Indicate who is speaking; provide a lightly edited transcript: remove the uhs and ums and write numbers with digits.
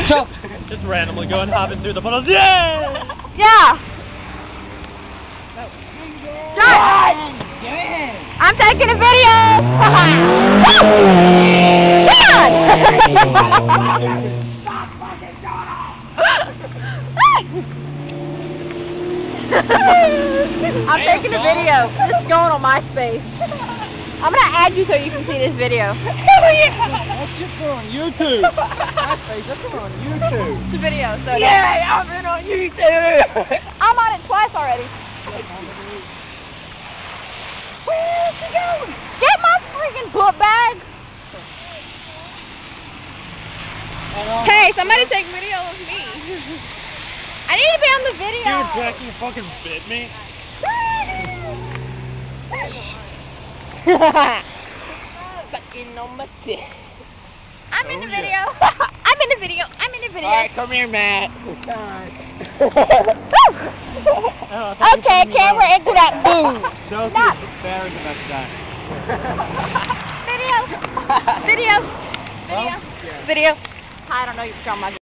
Speaker 1: Just randomly going hopping through the puddles. Yeah!
Speaker 2: Yeah! Josh! I'm taking a video! I'm taking a video. This is going on MySpace. I'm gonna add you so you can see this video.
Speaker 1: That's just on YouTube. MySpace, that's on YouTube.
Speaker 2: It's a video, so
Speaker 1: Yeah, I'm in on YouTube.
Speaker 2: I'm on it twice already. Where's she going? Get my freaking book bag! Hey, somebody take video of me. I need to be on the video.
Speaker 1: Dude, Jack, you fucking bit me.
Speaker 2: Fucking on my dick. I'm in the video. I'm in the video. I'm in the video.
Speaker 1: Alright, come here, Matt.
Speaker 2: Okay, camera into that boom.
Speaker 1: Sophie,
Speaker 2: Stop.
Speaker 1: Barry's the best guy.
Speaker 2: Video. Video. Video.
Speaker 1: Yeah.
Speaker 2: Video. I don't know you're talking about.